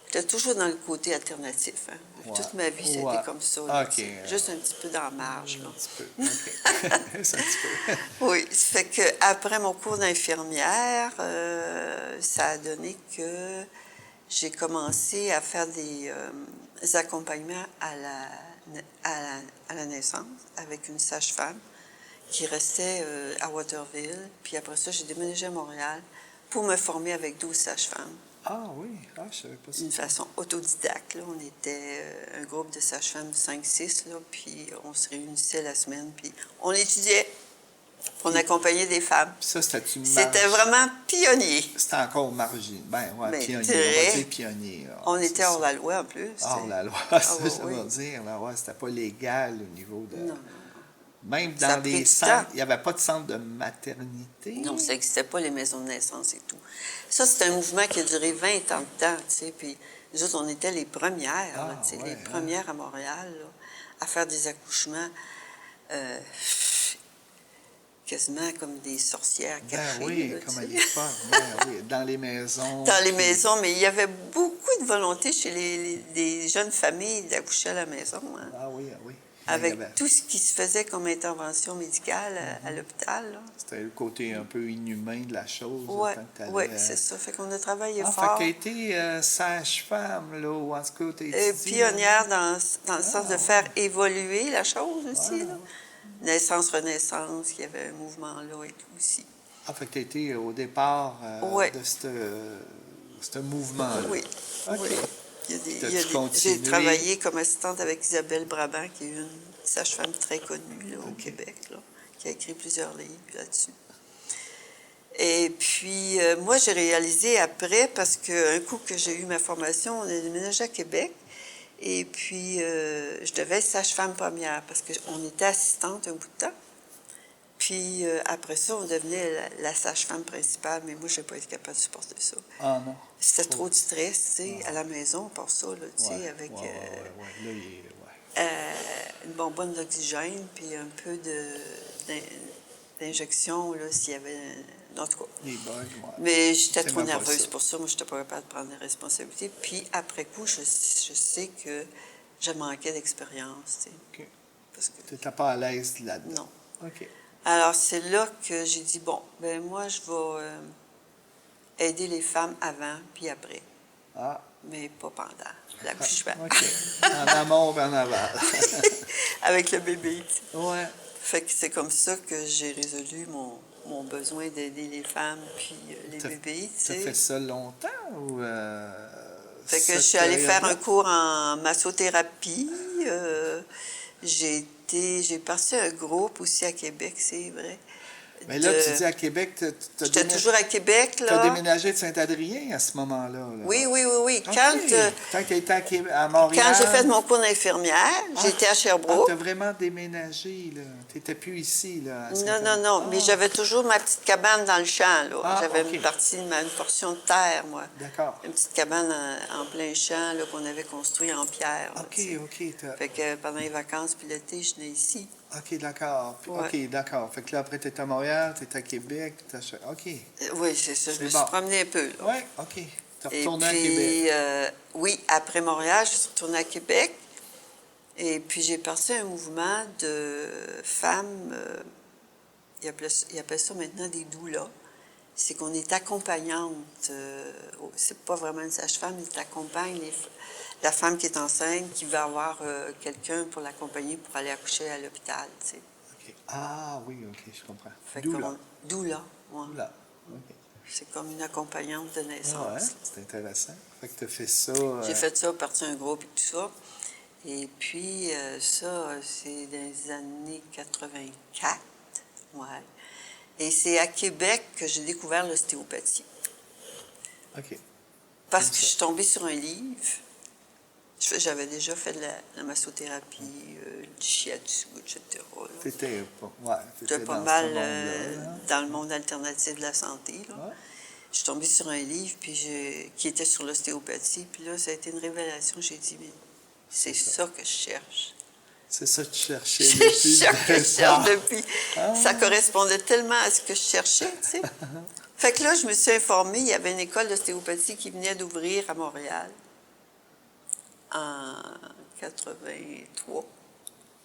j'étais toujours dans le côté alternatif. Hein. Ouais. Toute ma vie, c'était Ouais. comme ça. Là, OK. tu sais. Juste un petit peu dans la marge. Là. Un petit peu. OK. C'est un petit peu. Oui, ça fait qu'après mon cours d'infirmière, ça a donné que j'ai commencé à faire des accompagnements à la naissance avec une sage-femme qui restait à Waterville. Puis après ça, j'ai déménagé à Montréal pour me former avec 12 sages-femmes Ah oui, je savais pas ça. d'une façon autodidacte. Là. On était un groupe de sages-femmes, 5-6, là, puis on se réunissait la semaine, puis on étudiait. On accompagnait des femmes. Puis ça, c'était-tu C'était vraiment pionnier. C'était encore margin. Ben, ouais, Mais pionnier. très. On va dire pionnier. Là. On C'est était ça. hors la loi en plus. Hors la loi, Ah, ça oui. veut dire. Là, ouais, c'était pas légal au niveau de... Non, Même Ça a dans pris les du centres, temps. il n'y avait pas de centre de maternité. non, ça n'existait pas, les maisons de naissance et tout. Ça, c'est un mouvement qui a duré 20 ans de temps, tu sais. Puis nous autres, on était les premières, là, tu sais, ouais, les premières à Montréal, là, à faire des accouchements quasiment comme des sorcières Ben cachées. oui, là, comme à tu sais. l'époque. Ben oui, dans les maisons. Dans les puis- maisons, mais il y avait beaucoup de volonté chez les jeunes familles d'accoucher à la maison. Hein. Ah oui, ah oui. Avec Il y avait- tout ce qui se faisait comme intervention médicale à l'hôpital. là. C'était le côté un peu inhumain de la chose. Oui, tant que t'allais, ouais, c'est ça. Fait qu'on a travaillé Ah, fort. fait que t'as été sage-femme, là, ou en tout cas, t'as étudié. Pionnière dans le sens de faire évoluer la chose aussi. Là. Naissance-renaissance, il y avait un mouvement là et tout aussi. Ah, fait que t'as été au départ Ouais. de ce mouvement-là. Oui, OK. oui. Il y a des- T'as-tu il y a des- continué? J'ai travaillé comme assistante avec Isabelle Brabant, qui est une sage-femme très connue là, au OK. Québec, là, qui a écrit plusieurs livres là-dessus. Et puis, moi, j'ai réalisé après, parce qu'un coup que j'ai eu ma formation, on a déménagé à Québec. Et puis, je devais être sage-femme première, parce qu'on était assistante un bout de temps. Puis, après ça, on devenait la sage-femme principale, mais moi, je n'ai pas été capable de supporter ça. Ah non. C'était trop de stress, tu sais, à la maison, pour ça, là, tu sais, Ouais, avec ouais. Là, il est... ouais. une bonbonne d'oxygène, puis un peu d'injection, là, s'il y avait... En tout cas. Les bugs, ouais. Mais j'étais C'est trop même pas nerveuse ça. pour ça. Moi, je n'étais pas capable de prendre des responsabilités. Puis, après coup, je sais que je manquais d'expérience, tu sais. OK. Parce que, Tu n'étais pas à l'aise là-dedans. non. OK. Alors, c'est là que j'ai dit, bon, ben moi, je vais aider les femmes avant puis après, Ah, mais pas pendant l'accouchement. OK. En amont et en aval. Avec le bébé, tu sais. Ouais. Fait que c'est comme ça que j'ai résolu mon besoin d'aider les femmes puis les bébés, tu Tu as sais. fait ça longtemps ou... Fait que je cette suis allée faire période-là? un cours en massothérapie. J'ai parti un groupe aussi à Québec, c'est vrai. Mais là, tu dis à Québec, tu J'étais toujours à Québec, as là. déménagé de Saint-Adrien à ce moment-là. Là. Oui. OK. Quand tu étais à, à Montréal. j'ai fait mon cours d'infirmière, j'étais à Sherbrooke. tu as vraiment déménagé, là. Tu n'étais plus ici, là. à Non, Saint-Adrien. mais j'avais toujours ma petite cabane dans le champ, là. Ah, J'avais OK. une portion de terre, moi. D'accord. Une petite cabane en plein champ, là, qu'on avait construit en pierre. là, tu sais. OK. Fait que pendant les vacances puis l'été, je venais ici. OK, d'accord. Ouais. OK, d'accord. Fait que là, après, tu étais à Montréal, tu étais à Québec. OK. Oui, c'est ça. Je C'est me bon. suis promenée un peu, là. Oui, OK. Tu es Et retourné à puis, Québec. oui, après Montréal, je suis retournée à Québec. Et puis, j'ai parti un mouvement de femmes ils appellent ça maintenant des doulas. C'est qu'on est accompagnante. C'est pas vraiment une sage-femme, mais tu accompagnes la femme qui est enceinte, qui va avoir quelqu'un pour l'accompagner pour aller accoucher à l'hôpital, tu sais. OK. Ah oui, OK, je comprends. Fait Doula. Doula, ouais. Doula. OK. C'est comme une accompagnante de naissance. Ah ouais, c'est intéressant. Fait que tu as fait ça. J'ai fait ça, parti un groupe et tout ça. Et puis, ça, c'est dans les années 84. Ouais. Et c'est à Québec que j'ai découvert l'ostéopathie. OK. Parce que je suis tombée sur un livre. J'avais déjà fait de la massothérapie, du shiatsu, etc. T'étais J'étais pas dans mal ce monde-là, hein? dans le monde alternatif de la santé. Là. Ouais. Je suis tombée sur un livre qui était sur l'ostéopathie. Puis là, ça a été une révélation. J'ai dit, mais c'est ça que je cherche. C'est ça que tu cherchais C'est depuis. ça que je cherche Ah. depuis. Ça correspondait tellement à ce que je cherchais, tu sais. Fait que là, je me suis informée. Il y avait une école d'ostéopathie qui venait d'ouvrir à Montréal en 83.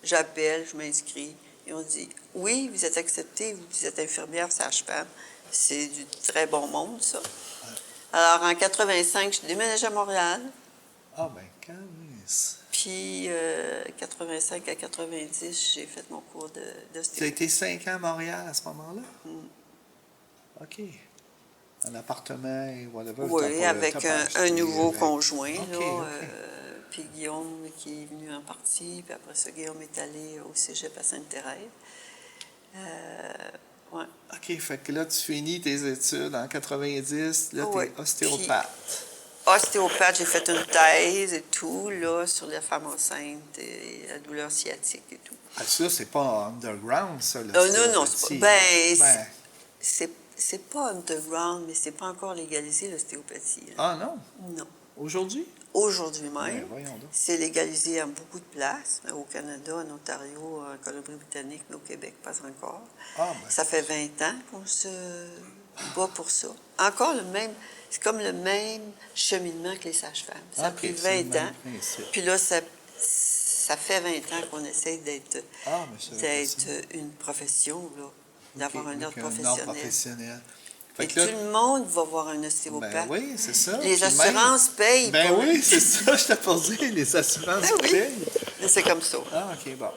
J'appelle, je m'inscris. Et on dit, oui, vous êtes acceptée, vous êtes infirmière, sage-femme. C'est du très bon monde, ça. Alors, en 85, je déménage à Montréal. Ah ben, calisse. Puis, 85 à 90, j'ai fait mon cours Tu as d'ostéopathie. été 5 ans à Montréal à ce moment-là? OK. Un appartement et whatever. Oui, avec un nouveau conjoint, OK, là. OK. Puis Guillaume qui est venu en partie. Puis après ça, Guillaume est allé au cégep à Sainte-Thérèse. Ouais. OK, fait que là, tu finis tes études en 90. Là, tu Oui. es ostéopathe. Ostéopathe, j'ai fait une thèse et tout, là, sur la femme enceinte et la douleur sciatique et tout. Ah, ça, c'est pas underground, ça, Non, c'est pas. Ben, C'est pas underground, mais c'est pas encore légalisé, l'ostéopathie. Là. ah non? Non. Aujourd'hui? Aujourd'hui Ben, même, voyons donc. c'est légalisé à beaucoup de places, au Canada, en Ontario, en Colombie-Britannique, mais au Québec, pas encore. Ah, ben. Ça fait 20 ans qu'on se bat pour ça. Encore le même, c'est comme le même cheminement que les sages-femmes. Ça a OK, pris c'est le 20 même ans. principe. Puis là, ça fait 20 ans qu'on essaie d'être Ah, mais je savais pas ça. une profession, là, d'avoir OK, un ordre avec professionnel. professionnel. Fait Et que tout là, le monde va voir un ostéopathe. ben oui, c'est ça. Les Puis même- assurances payent. Ben pas. oui, c'est ça, je t'ai pas dit, les assurances Ben oui. payent. Mais c'est comme ça. Ah, OK, bon.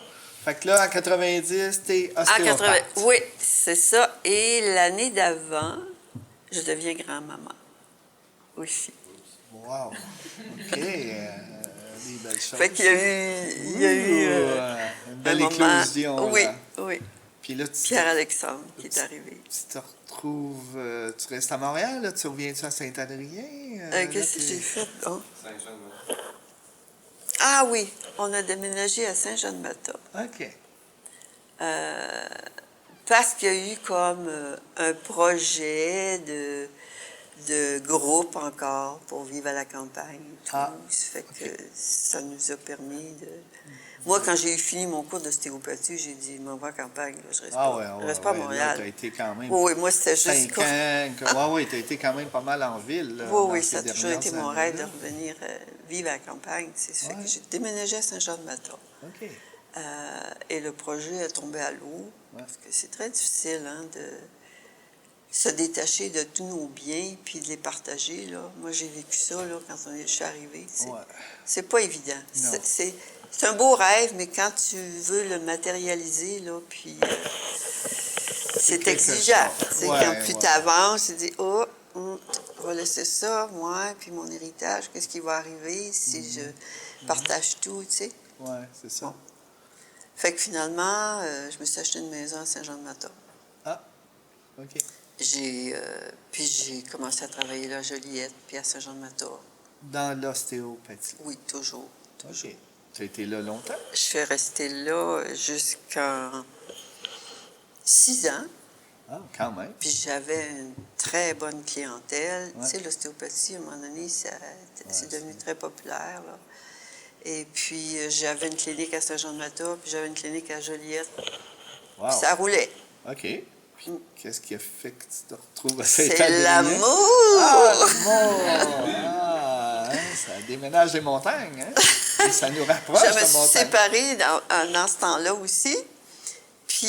Fait que là, en 90, t'es En ostéopathe. 80, oui, c'est ça. Et l'année d'avant, je deviens grand-maman aussi. Wow. OK. Des belles choses. Fait qu'il y a eu une belle un moment. éclosion. Oui, là. oui. Puis là, Pierre-Alexandre qui est arrivé. tu te retrouves... tu restes à Montréal, là? Tu reviens-tu à Saint-Adrien? Qu'est-ce que j'ai fait? Oh. Ah oui, on a déménagé à Saint-Jean-de-Mata. OK. Parce qu'il y a eu comme un projet de groupe encore pour vivre à la campagne. Et tout. Ah, Ça fait que ça nous a permis de... Moi, quand j'ai eu fini mon cours d'ostéopathie, j'ai dit, m'en va à la campagne, là, je reste je reste pas à Montréal. Tu as été quand même Oui, moi, c'était juste... 5 ans. Oui, tu as été quand même pas mal en ville. Là, dans Oui, ces ça a toujours dernières été mon rêve de années-là. revenir vivre à la campagne. C'est ça fait Ouais. que j'ai déménagé à Saint-Jean-de-Mata. OK. Et le projet est tombé à l'eau, Ouais. parce que c'est très difficile de se détacher de tous nos biens puis de les partager. Là. Moi, j'ai vécu ça là, quand je suis arrivée. Ouais. C'est pas évident. Non. C'est un beau rêve, mais quand tu veux le matérialiser, là, puis c'est quelque exigeant. chose. C'est Ouais, quand plus ouais. tu avances, tu dis « Oh, on va laisser ça, moi, puis mon héritage, qu'est-ce qui va arriver si je partage tout, tu sais? » Oui, c'est ça. Bon. Fait que finalement, je me suis acheté une maison à Saint-Jean-de-Mata. Ah, OK. Puis j'ai commencé à travailler là à Joliette, puis à Saint-Jean-de-Mata. Dans l'ostéopathie. Oui, toujours. OK. Tu as été là longtemps? Je suis restée là jusqu'en 6 ans, Ah, quand même. puis j'avais une très bonne clientèle. Ouais. Tu sais, l'ostéopathie, à un moment donné, c'est devenu très populaire, là. Et puis, j'avais une clinique à Saint-Jean-de-Mata, puis j'avais une clinique à Joliette. Wow. Puis ça roulait. OK. Puis, qu'est-ce qui a fait que tu te retrouves à C'est Saint-Adrien? l'amour! Ah, l'amour! Ah, hein, ça déménage des montagnes, hein? Et ça nous rapproche Je me de suis montagnes. séparée dans ce temps-là aussi. Puis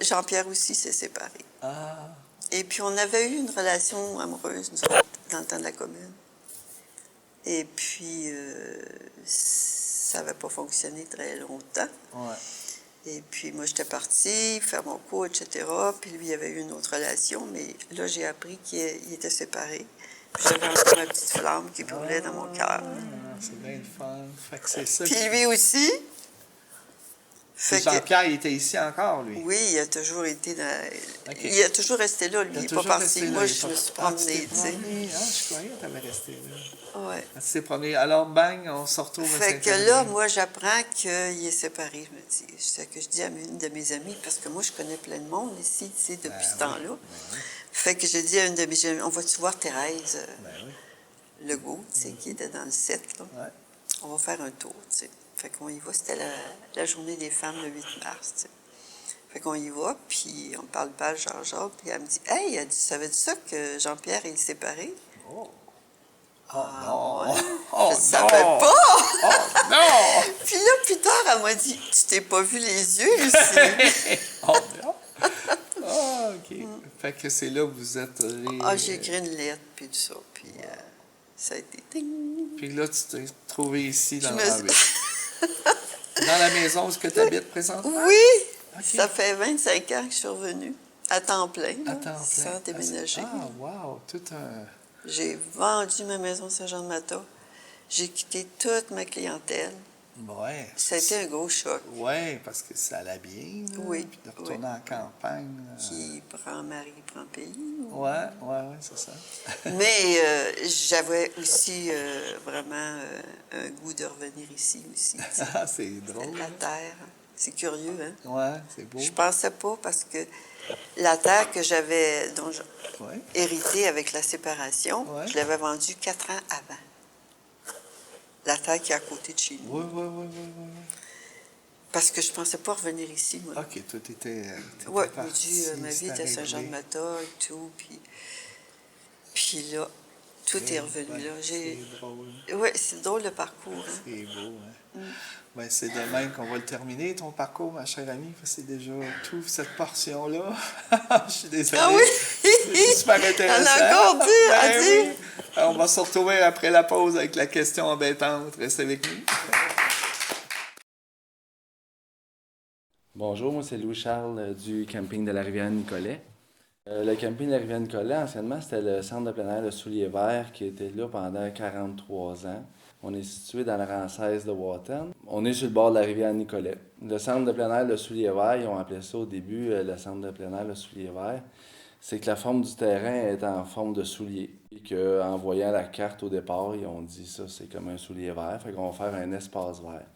Jean-Pierre aussi s'est séparé. Ah, Et puis, on avait eu une relation amoureuse, nous autres, dans le temps de la commune. Et puis, ça n'avait pas fonctionné très longtemps. ouais. Et puis, moi, j'étais partie faire mon cours, etc. Puis, lui, il avait eu une autre relation, mais là, j'ai appris qu'il était séparé. Puis, j'avais encore ma petite flamme qui brûlait dans mon cœur. Ah, c'est bien le fun. Fait que c'est ça. Puis, lui aussi. Fait Puis que, Jean-Pierre, il était ici encore, lui. oui, il a toujours été dans... Ok. Il a toujours resté là, lui. Il n'est pas toujours parti. resté là, Moi, il est je pas- me suis Ah, tu t'es promenée, tu sais. promené. Ah, je croyais que tu avais resté là. Ouais. Ah, tu t'es promené. Alors, bang, on se retrouve à Fait que Saint-Adrien. là, moi, j'apprends qu'il est séparé. Je me dis, c'est ce que je dis à une de mes amies, parce que moi, je connais plein de monde ici, tu sais, depuis ce temps-là. Fait que j'ai dit à une de mes amies, on va-tu voir Thérèse Ben oui. Legault, tu sais, qui était dans le set, là? Ouais. On va faire un tour, tu sais. Fait qu'on y va, c'était la journée des femmes le 8 mars, tu sais. Fait qu'on y va, puis on parle pas Jean-Jacques, puis elle me dit, hey, elle dit, savais-tu ça que Jean-Pierre est séparé? Oh. Ah, non. ouais. Oh, Je savais non. pas! Oh, non! Puis là, plus tard, elle m'a dit, tu t'es pas vu les yeux, Lucie? Oh, non! Ah, OK. Fait que c'est là que vous êtes allés... Ah, j'ai écrit une lettre, puis tout ça, puis ça a été ting. Puis là, tu t'es trouvé ici dans Je me- la Dans la maison où tu habites présentement? Oui! OK. Ça fait 25 ans que je suis revenue, à temps plein, là, À temps plein. sans déménager. Ah, wow! Tout un... J'ai vendu ma maison Saint-Jean-de-Mata. J'ai quitté toute ma clientèle. Ouais. Ça a été un gros choc. Ouais, parce que ça allait bien, là. Oui, Puis de retourner en campagne. Qui prend mari, prend pays. Ouais, c'est ça. Mais j'avais aussi vraiment un goût de revenir ici aussi. Tu sais. Ah, c'est drôle. La terre, c'est curieux, hein? Ouais, c'est beau. Je pensais pas parce que la terre que j'avais, dont j'ai Ouais. hérité avec la séparation, Ouais. je l'avais vendue 4 ans avant. La terre qui est à côté de chez nous. Ouais. Parce que je pensais pas revenir ici, moi. OK, toi, t'étais Oui, parti, ma vie c'était était à réglé. Saint-Jean-de-Mata et tout. Puis là, tout est revenu Ouais, là. C'est drôle. Oui, c'est drôle le parcours. Hein? C'est beau, hein? Ben, c'est de même qu'on va le terminer, ton parcours, ma chère amie. C'est déjà tout, cette portion-là. Je suis désolé. Ah oui? C'est super intéressant. On a encore dit, Ben à dire. oui. Alors, on va se retrouver après la pause avec la question embêtante. Restez avec nous. Bonjour, moi c'est Louis-Charles du camping de la Rivière-Nicolet. Le camping de la Rivière-Nicolet, anciennement, c'était le centre de plein air de Souliers Verts qui était là pendant 43 ans. On est situé dans la Rançaise de Wotton. On est sur le bord de la Rivière-Nicolet. Le centre de plein air de Souliers Verts, ils ont appelé ça au début le centre de plein air de Souliers Verts. C'est que la forme du terrain est en forme de soulier. Et qu'en voyant la carte au départ, ils ont dit ça, c'est comme un soulier vert. Fait qu'on va faire un espace vert.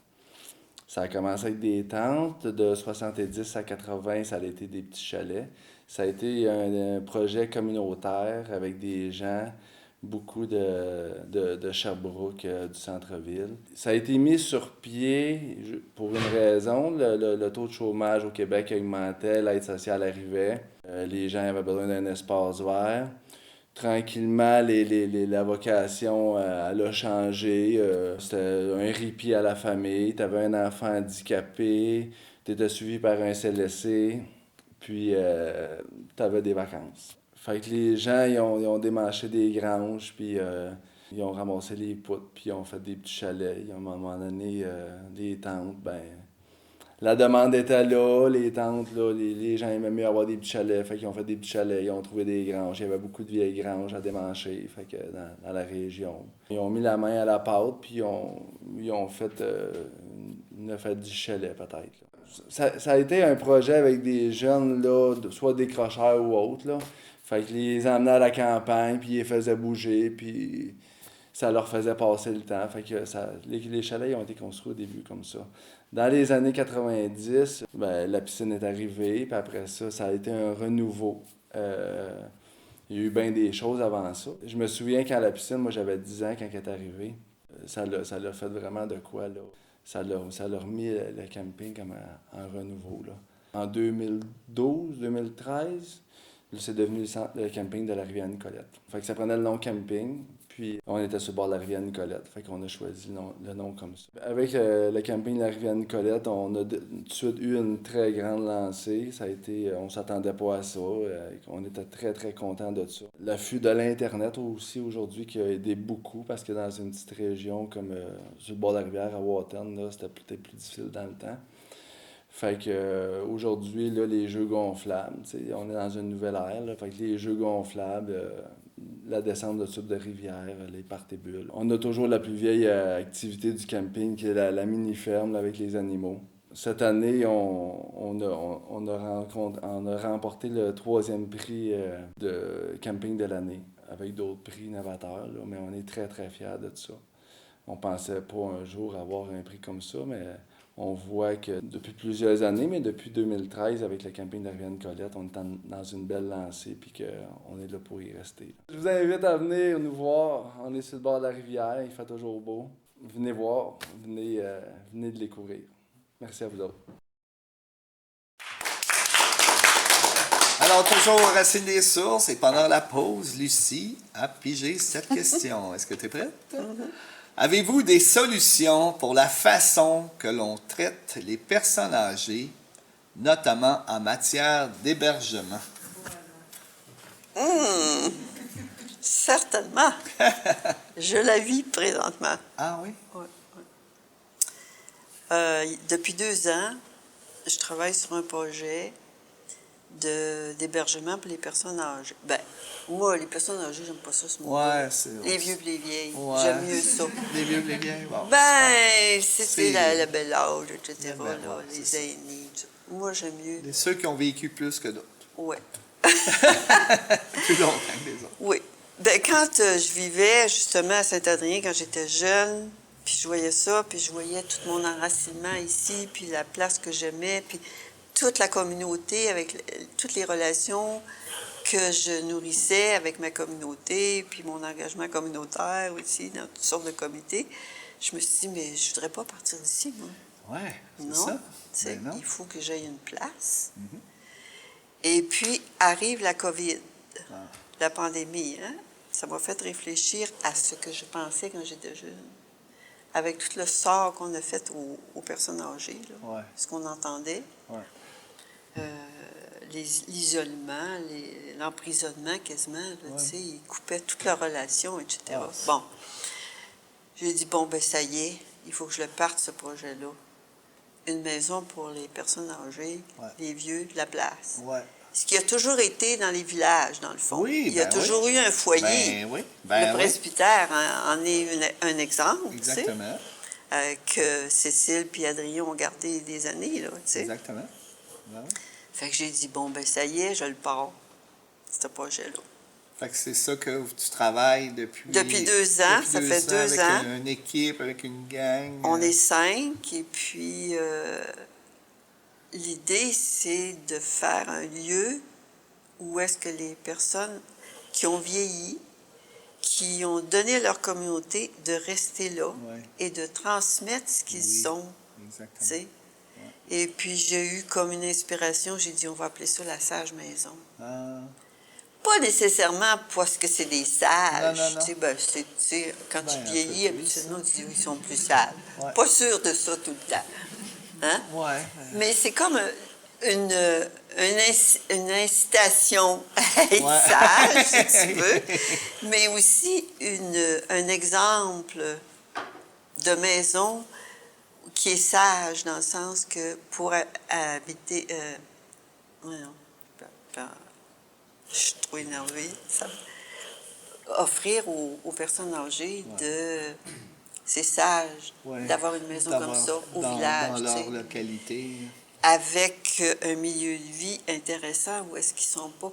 Ça a commencé avec des tentes, de 70 à 80, ça a été des petits chalets. Ça a été un projet communautaire avec des gens, beaucoup de Sherbrooke, du centre-ville. Ça a été mis sur pied pour une raison. Le taux de chômage au Québec augmentait, l'aide sociale arrivait. Les gens avaient besoin d'un espace vert. Tranquillement, la vocation, elle a changé. C'était un répit à la famille. Tu avais un enfant handicapé. Tu étais suivi par un CLSC. Puis, tu avais des vacances. Fait que les gens, ils ont démanché des granges, puis ils ont ramassé les poutres, puis ils ont fait des petits chalets. Ils ont, à un moment donné, des tentes, ben... La demande était là, les tentes, là, les gens aimaient mieux avoir des petits chalets, fait qu'ils ont fait des petits chalets, ils ont trouvé des granges. Il y avait beaucoup de vieilles granges à démancher, fait que dans la région. Ils ont mis la main à la pâte, puis ils ont fait 9 à 10 chalets peut-être. Ça a été un projet avec des jeunes, là, soit décrocheurs ou autres, là. Fait qu'ils les emmenaient à la campagne, puis ils les faisaient bouger, puis ça leur faisait passer le temps. Fait que les chalets ils ont été construits au début comme ça. Dans les années 90, ben, la piscine est arrivée, puis après ça, ça a été un renouveau. Il y a eu bien des choses avant ça. Je me souviens quand la piscine, moi j'avais 10 ans quand elle est arrivée, ça l'a fait vraiment de quoi, là. Ça l'a remis le camping comme en renouveau, là. En 2012, 2013, C'est devenu le camping de la Rivière-Nicolette. Fait que ça prenait le nom camping, puis on était sur le bord de la Rivière-Nicolette. Fait qu'on a choisi le nom comme ça. Avec le camping de la Rivière-Nicolette, on a tout de suite eu une très grande lancée. Ça a été, on s'attendait pas à ça. On était très, très contents de ça. L'affût de l'Internet aussi aujourd'hui qui a aidé beaucoup parce que dans une petite région comme sur le bord de la rivière à Wharton, là, c'était peut-être plus difficile dans le temps. Fait que aujourd'hui, là, les jeux gonflables, on est dans une nouvelle ère, là, fait que les jeux gonflables, la descente de tubes de rivière, les parties-bulles. On a toujours la plus vieille activité du camping, qui est la mini-ferme là, avec les animaux. Cette année, on a remporté le 3e prix de camping de l'année, avec d'autres prix novateurs, là, mais on est très, très fiers de ça. On pensait pas un jour avoir un prix comme ça, mais on voit que depuis plusieurs années, mais depuis 2013, avec le camping de la Rivière-Nicolette, on est dans une belle lancée puis qu'on est là pour y rester. Je vous invite à venir nous voir. On est sur le bord de la rivière, il fait toujours beau. Venez voir, venez de les découvrir. Merci à vous autres. Alors, toujours aux Racines des Sources, et pendant la pause, Lucie a pigé cette question. Est-ce que tu es prête? Avez-vous des solutions pour la façon que l'on traite les personnes âgées, notamment en matière d'hébergement? Certainement. Je la vis présentement. Ah oui? Ouais. Depuis 2 ans, je travaille sur un projet d'hébergement pour les personnes âgées. Ben, moi, les personnes âgées, j'aime pas ça, ce mot. Ouais, c'est... Les vieux et les vieilles. Ouais. J'aime mieux ça. Les vieux, les vieilles, bon. Ben, C'est- c'était le bel âge, etc., Ben, là, ouais, les c'est ça. aînés. Moi, j'aime mieux. Ceux qui ont vécu plus que d'autres. Ouais. Plus longtemps que les autres. Oui. Ben, quand je vivais justement à Saint-Adrien, quand j'étais jeune, puis je voyais ça, puis je voyais tout mon enracinement ici, puis la place que j'aimais, puis toute la communauté, avec toutes les relations que je nourrissais avec ma communauté, puis mon engagement communautaire aussi, dans toutes sortes de comités, je me suis dit, mais je voudrais pas partir d'ici, moi. Ouais, c'est Non, ça. tu sais, Ben non. il faut que j'aille une place. Et puis arrive la COVID, la pandémie. Hein? Ça m'a fait réfléchir à ce que je pensais quand j'étais jeune. Avec tout le sort qu'on a fait aux personnes âgées, là, Ouais. ce qu'on entendait, Ouais. l'isolement, l'emprisonnement quasiment, là, Ouais. tu sais, ils coupaient toutes leurs relations, etc. Ah. Bon, j'ai dit, bon, ben ça y est, il faut que je le parte, ce projet-là. Une maison pour les personnes âgées, Ouais. les vieux, de la place. Ouais. Ce qui a toujours été dans les villages, dans le fond. Oui, Il y a ben toujours eu un foyer. Ben oui. Ben le oui. presbytère en est un exemple, tu sais, Exactement. que Cécile et Adrien ont gardé des années, là, tu sais. Exactement. Ben oui. Fait que j'ai dit, bon, ben ça y est, je le pars, ce projet-là. Fait que c'est ça que tu travailles depuis... Depuis 2 ans, depuis ça fait 2 avec ans. une équipe, avec une gang. On est 5, et puis l'idée, c'est de faire un lieu où est-ce que les personnes qui ont vieilli, qui ont donné à leur communauté de rester là Ouais. et de transmettre ce qu'ils Oui, sont, tu Exactement. sais. Et puis j'ai eu comme une inspiration, j'ai dit on va appeler ça la sage maison. Ah, Pas nécessairement parce que c'est des sages. Non, non, non. Tu sais, ben, tu sais, quand Ben, tu un vieillis, peu plus, habituellement, tu dis ils sont plus sages. Ouais. Pas sûr de ça tout le temps. Hein? ouais. Mais c'est comme une incitation à être Ouais. sage, si tu veux, mais aussi un exemple de maison qui est sage dans le sens que pour habiter... voyons, je suis trop énervée. Offrir aux personnes âgées de... C'est sage Ouais. d'avoir une maison comme ça au dans village. Dans tu leur sais, localité. avec un milieu de vie intéressant où est-ce qu'ils ne sont pas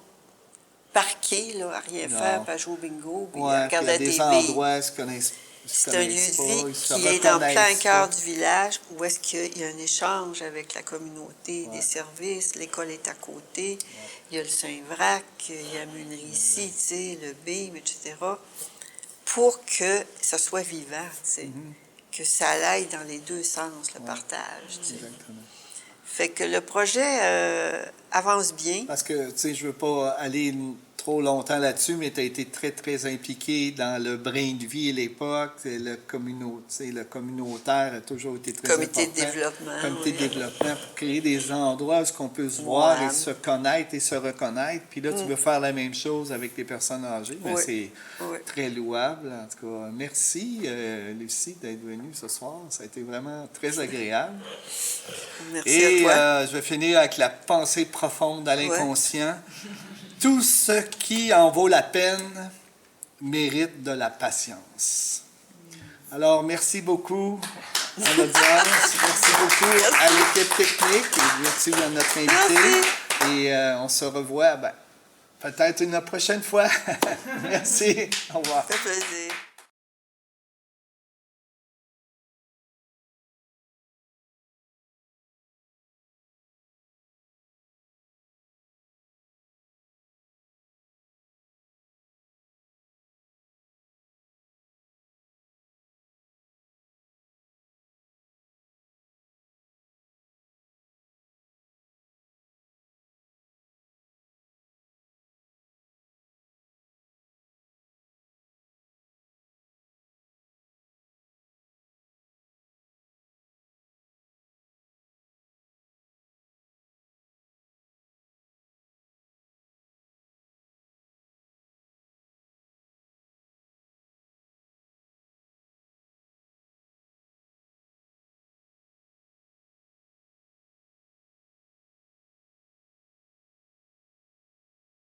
parqués là, à rien Non. faire, puis à jouer au bingo, puis à Ouais, puis regarder il y la a des TV. endroits où ils se connaissent. C'est un lieu de vie ils se qui est en plein reconnaissent cœur pas. du village où est-ce qu'il y a un échange avec la communauté, Ouais. des services, l'école est à côté, il y a le Saint-Vrac, il y a la munerie ici, tu sais, le BIM, etc., pour que ça soit vivant, tu sais, que ça aille dans les deux sens, le partage, tu sais. Exactement. Fait que le projet avance bien. Parce que, tu sais, je veux pas aller trop longtemps là-dessus, mais tu as été très, très impliqué dans le brin de vie à l'époque. Le communautaire a toujours été très Comité de important. développement. Comité oui. de développement pour créer des endroits où on peut se Ouais. voir et se connaître et se reconnaître. Puis là, tu veux faire la même chose avec les personnes âgées. Mais Oui. c'est Oui. très louable. En tout cas, merci, Lucie, d'être venue ce soir. Ça a été vraiment très agréable. Merci Et à toi. je vais finir avec la pensée profonde à l'inconscient. Tout ce qui en vaut la peine mérite de la patience. Alors, merci beaucoup à l'audience. Merci beaucoup à l'équipe technique. Et merci à notre invité. Merci. Et on se revoit peut-être une prochaine fois. Merci. Au revoir. Ça fait plaisir.